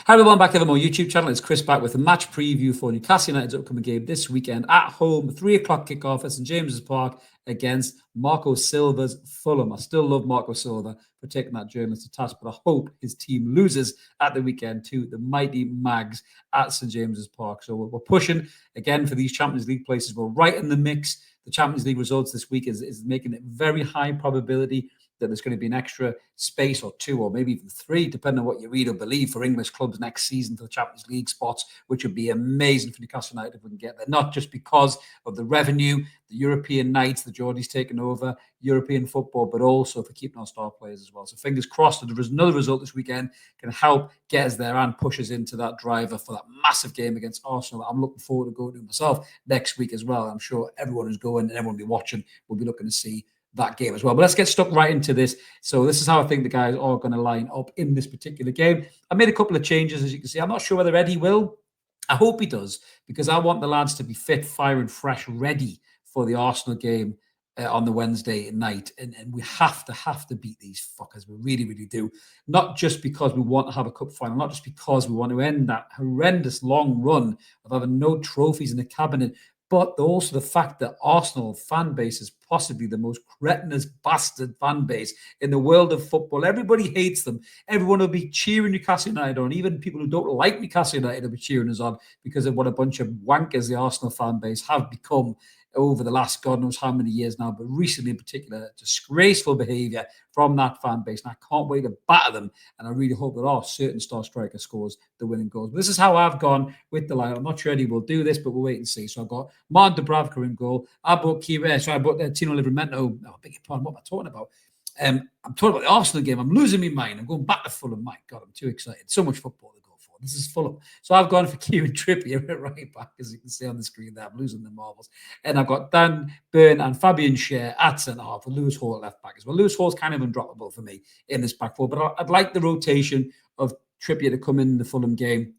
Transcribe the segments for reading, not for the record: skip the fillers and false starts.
Hi everyone, back at the More YouTube channel. It's Chris back with a match preview for Newcastle United's upcoming game this weekend at home, 3 o'clock kickoff at St James's Park against Marco Silva's Fulham. I still love Marco Silva for taking that journalist to task, but I hope his team loses at the weekend to the mighty Mags at St James's Park. So we're pushing again for these Champions League places. We're right in the mix. The Champions League results this week is making it very high probability that there's going to be an extra space or two or maybe even three, depending on what you read or believe, for English clubs next season for the Champions League spots, which would be amazing for Newcastle United if we can get there. Not just because of the revenue, the European nights, the Geordies taking over European football, but also for keeping our star players as well. So fingers crossed that there is another result this weekend can help get us there and push us into that driver for that massive game against Arsenal. I'm looking forward to going to myself next week as well. I'm sure everyone who's going and everyone will be watching will be looking to see that game as well. But let's get stuck right into this. So this is how I think the guys are going to line up in this particular game. I made a couple of changes, as you can see. I'm not sure whether Eddie will. I hope he does, because I want the lads to be fit, firing fresh, ready for the Arsenal game on the Wednesday night. And we have to beat these fuckers. We really, really do. Not just because we want to have a cup final, not just because we want to end that horrendous long run of having no trophies in the cabinet, but also the fact that Arsenal fan base is possibly the most cretinous bastard fan base in the world of football. Everybody hates them. Everyone will be cheering Newcastle United on. Even people who don't like Newcastle United will be cheering us on because of what a bunch of wankers the Arsenal fan base have become over the last God knows how many years now, but recently in particular, disgraceful behaviour from that fan base. And I can't wait to batter them. And I really hope that our certain star striker scores the winning goals. But this is how I've gone with the line. I'm not sure Eddie will do this, but we'll wait and see. So I've got Martin Dubravka in goal. I bought Tino Livramento. Oh, I beg your pardon, what am I talking about? I'm talking about the Arsenal game. I'm losing my mind. I'm going back to Fulham. My God, I'm too excited. So much football to go for. This is Fulham. So I've gone for Kieran Trippier at right back, as you can see on the screen there. I'm losing the marbles. And I've got Dan Burn and Fabian Schär at centre-half with Lewis Hall at left-back as well. Lewis Hall's kind of undroppable for me in this back four, but I'd like the rotation of Trippier to come in the Fulham game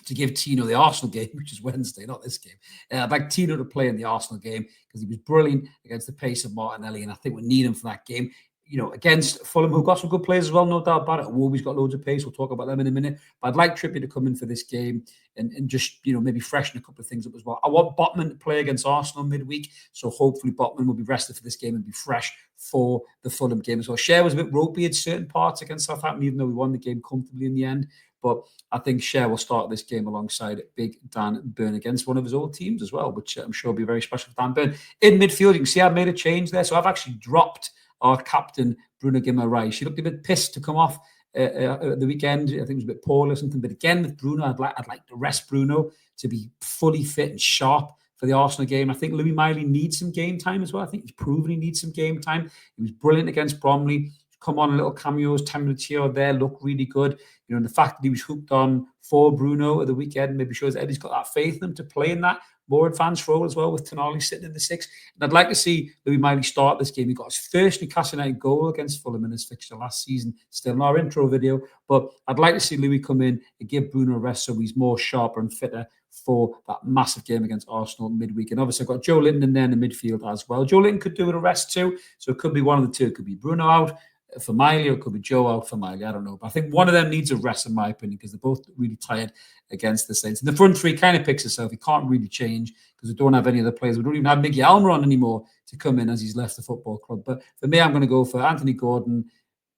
to give Tino the Arsenal game, which is Wednesday, not this game. I'd like Tino to play in the Arsenal game because he was brilliant against the pace of Martinelli, and I think we need him for that game. You know, against Fulham, who've got some good players as well, no doubt about it. Wolves got loads of pace. We'll talk about them in a minute. But I'd like Trippier to come in for this game and just, you know, maybe freshen a couple of things up as well. I want Botman to play against Arsenal midweek. So hopefully Botman will be rested for this game and be fresh for the Fulham game as well. Schär was a bit ropey in certain parts against Southampton, even though we won the game comfortably in the end. But I think Schär will start this game alongside Big Dan Burn against one of his old teams as well, which I'm sure will be very special for Dan Burn. In midfield, you can see I've made a change there. So I've actually dropped our captain, Bruno Guimaraes. She looked a bit pissed to come off at the weekend. I think it was a bit poorly or something. But again, with Bruno, I'd like to rest Bruno to be fully fit and sharp for the Arsenal game. I think Louis Miley needs some game time as well. I think he's proven he needs some game time. He was brilliant against Bromley. Come on, little cameos, 10 minutes here or there, look really good. You know, the fact that he was hooked on for Bruno at the weekend maybe shows Eddie's got that faith in him to play in that more advanced role as well, with Tonali sitting in the six. And I'd like to see Louis Miley start this game. He got his first Newcastle United goal against Fulham in his fixture last season, still in our intro video. But I'd like to see Louis come in and give Bruno a rest so he's more sharper and fitter for that massive game against Arsenal midweek. And obviously I've got Joe Linton in there in the midfield as well. Joe Linton could do with a rest too. So it could be one of the two. It could be Bruno out for Miley, or it could be Joe out for Miley. I don't know. But I think one of them needs a rest, in my opinion, because they're both really tired against the Saints. And the front three kind of picks itself. He can't really change because we don't have any other players. We don't even have Miggy Almiron anymore to come in as he's left the football club. But for me, I'm going to go for Anthony Gordon,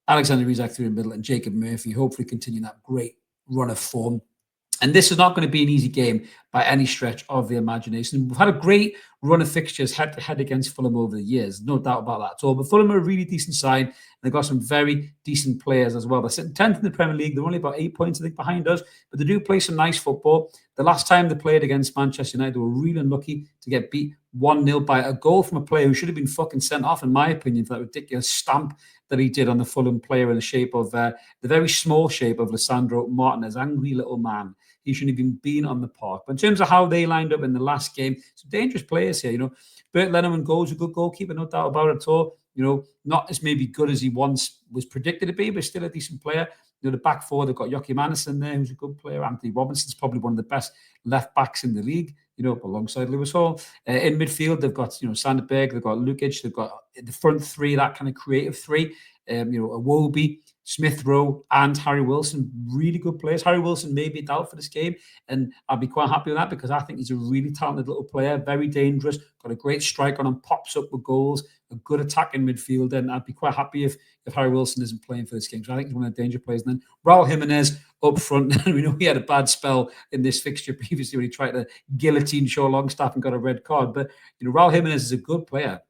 Alexander Isak through the middle, and Jacob Murphy, hopefully continue that great run of form. And this is not going to be an easy game by any stretch of the imagination. We've had a great run of fixtures head-to-head against Fulham over the years. No doubt about that at all. But Fulham are a really decent side. And they've got some very decent players as well. They're sitting 10th in the Premier League. They're only about 8 points, I think, behind us. But they do play some nice football. The last time they played against Manchester United, they were really unlucky to get beat 1-0 by a goal from a player who should have been fucking sent off, in my opinion, for that ridiculous stamp that he did on the Fulham player in the shape of the very small shape of Lisandro Martinez, angry little man. He shouldn't have even been on the park. But in terms of how they lined up in the last game, some dangerous players here. You know, Bert Lennon goals, a good goalkeeper, no doubt about it at all. You know, not as maybe good as he once was predicted to be, but still a decent player. You know, the back four, they've got Joachim Andersen there, who's a good player. Anthony Robinson's probably one of the best left backs in the league, you know, alongside Lewis Hall. In midfield, they've got, you know, Sandberg, they've got Lukic, they've got the front three, that kind of creative three. You know, Iwobi, Smith Rowe and Harry Wilson, really good players. Harry Wilson may be out for this game, and I'll be quite happy with that because I think he's a really talented little player, very dangerous, got a great strike on him, pops up with goals, a good attacking midfield, and I'd be quite happy if Harry Wilson isn't playing for this game. So I think he's one of the danger players. And then Raul Jimenez up front, and we know he had a bad spell in this fixture previously when he tried to guillotine Shaw Longstaff and got a red card. But Raul Jimenez is a good player,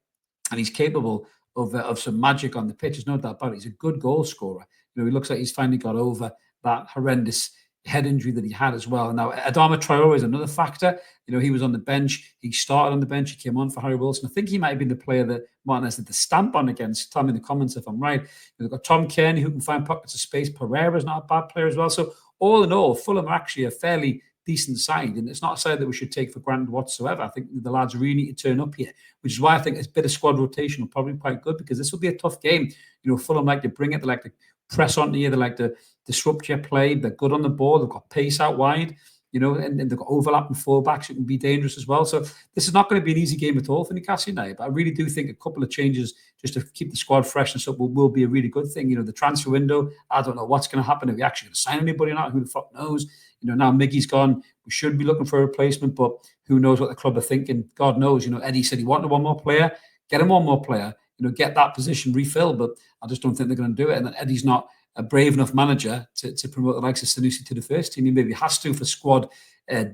and he's capable of some magic on the pitch. There's no doubt about it. He's a good goal scorer. He looks like he's finally got over that horrendous head injury that he had as well. Now, Adama Traore is another factor. He was on the bench. He started on the bench. He came on for Harry Wilson. I think he might have been the player that Martinez did the stamp on against. Tell me in the comments if I'm right. We've got Tom Kearney, who can find pockets of space. Pereira's not a bad player as well. So all in all, Fulham are actually a fairly decent side, and it's not a side that we should take for granted whatsoever. I think the lads really need to turn up here, which is why I think a bit of squad rotation will probably be quite good, because this will be a tough game. Fulham like to bring it, they like to press onto you, they like to disrupt your play, they're good on the ball, they've got pace out wide, and they've got overlapping fullbacks who can be dangerous as well. So this is not going to be an easy game at all for Newcastle United, but I really do think a couple of changes just to keep the squad freshness up will be a really good thing. The transfer window, I don't know what's going to happen, if we actually going to sign anybody or not, who the fuck knows. Now Miggy's gone, we should be looking for a replacement, but who knows what the club are thinking. God knows. Eddie said he wanted one more player, get him one more player, get that position refilled, but I just don't think they're going to do it. And Eddie's not a brave enough manager to promote the likes of Sanusi to the first team. He maybe has to for squad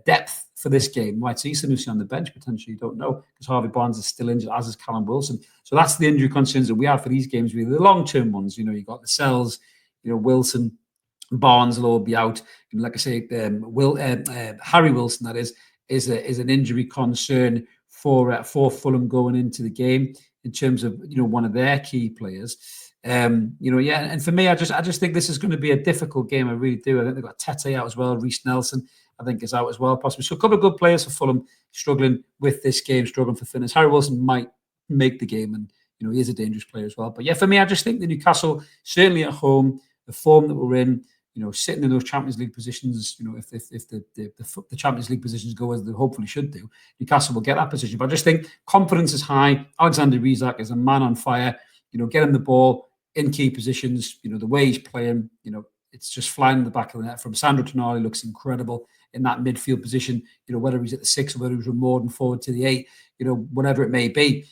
depth for this game. Might see Sanusi on the bench potentially, you don't know, because Harvey Barnes is still injured, as is Callum Wilson. So that's the injury concerns that we have for these games, really. The long-term ones, you've got the Sells, Wilson, Barnes will all be out. Like I say, Harry Wilson, that is an injury concern for Fulham going into the game in terms of one of their key players. And for me, I just think this is going to be a difficult game. I really do. I think they've got Tete out as well. Reece Nelson, I think, is out as well, possibly. So a couple of good players for Fulham struggling with this game, struggling for fitness. Harry Wilson might make the game, and he is a dangerous player as well. But yeah, for me, I just think the Newcastle, certainly at home, the form that we're in, sitting in those Champions League positions, if the Champions League positions go as they hopefully should do, Newcastle will get that position. But I just think confidence is high. Alexander Isak is a man on fire. Get him the ball in key positions. The way he's playing, it's just flying in the back of the net. From Sandro Tonali looks incredible in that midfield position. Whether he's at the 6 or whether he's more forward to the 8, whatever it may be.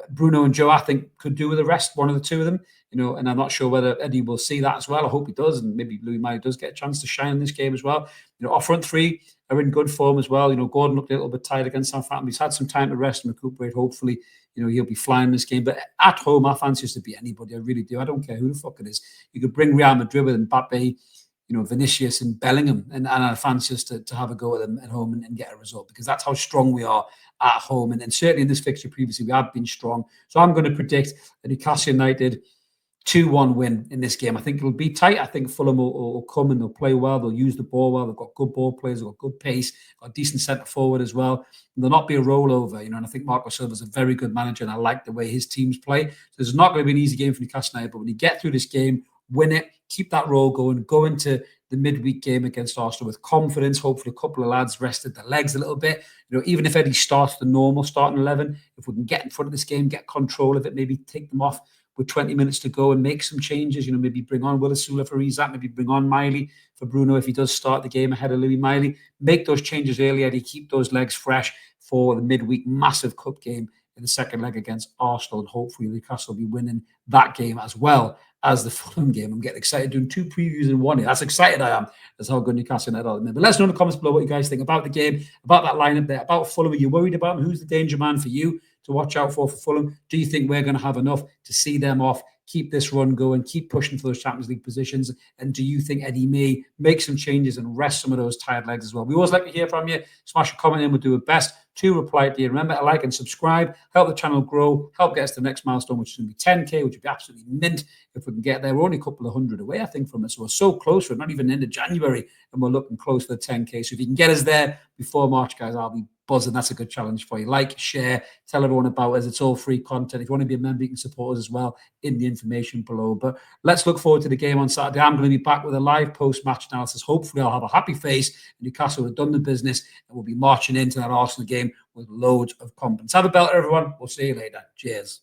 Bruno and Joe, I think, could do with the rest, one of the two of them. And I'm not sure whether Eddie will see that as well. I hope he does, and maybe Louis Miley does get a chance to shine in this game as well. Our front three are in good form as well. Gordon looked a little bit tired against Southampton. He's had some time to rest and recuperate. Hopefully, he'll be flying this game. But at home, I fancy us to beat anybody. I really do. I don't care who the fuck it is. You could bring Real Madrid with Mbappe, Vinicius and Bellingham, and I fancy us to have a go at them at home and get a result, because that's how strong we are at home. And certainly in this fixture previously, we have been strong. So I'm going to predict a Newcastle United 2-1 win in this game. I think it'll be tight. I think Fulham will come and they'll play well. They'll use the ball well. They've got good ball players. They've got good pace. Got a decent centre forward as well. And there'll not be a rollover, And I think Marco Silva's a very good manager, and I like the way his teams play. So it's not going to be an easy game for Newcastle United. But when you get through this game, win it, keep that roll going, go into the midweek game against Arsenal with confidence. Hopefully a couple of lads rested their legs a little bit. Even if Eddie starts the normal starting 11, if we can get in front of this game, get control of it, maybe take them off with 20 minutes to go and make some changes, maybe bring on Willisula for Isak, maybe bring on Miley for Bruno if he does start the game ahead of Louis Miley. Make those changes early, Eddie, keep those legs fresh for the midweek massive cup game in the second leg against Arsenal, and hopefully Newcastle will be winning that game as well as the Fulham game. I'm getting excited doing 2 previews in one. That's excited I am. That's how good Newcastle United are. But let us know in the comments below what you guys think about the game, about that lineup there, about Fulham. Are you worried about them? Who's the danger man for you to watch out for Fulham? Do you think we're going to have enough to see them off, keep this run going, keep pushing for those Champions League positions? And do you think Eddie may make some changes and rest some of those tired legs as well? We always like to hear from you. Smash a comment in. We'll do our best to reply to you. Remember to like and subscribe, help the channel grow, help get us to the next milestone, which is going to be 10K, which would be absolutely mint if we can get there. We're only a couple of hundred away, I think, from it. So we're so close. We're not even into January, and we're looking close to the 10K. So if you can get us there before March, guys, I'll be buzzing. That's a good challenge for you. Like, share, tell everyone about us. It's all free content. If you want to be a member, you can support us as well in the information below. But let's look forward to the game on Saturday. I'm going to be back with a live post-match analysis. Hopefully I'll have a happy face. Newcastle have done the business, and we'll be marching into that Arsenal game with loads of confidence. Have a belter, everyone. We'll see you later. Cheers.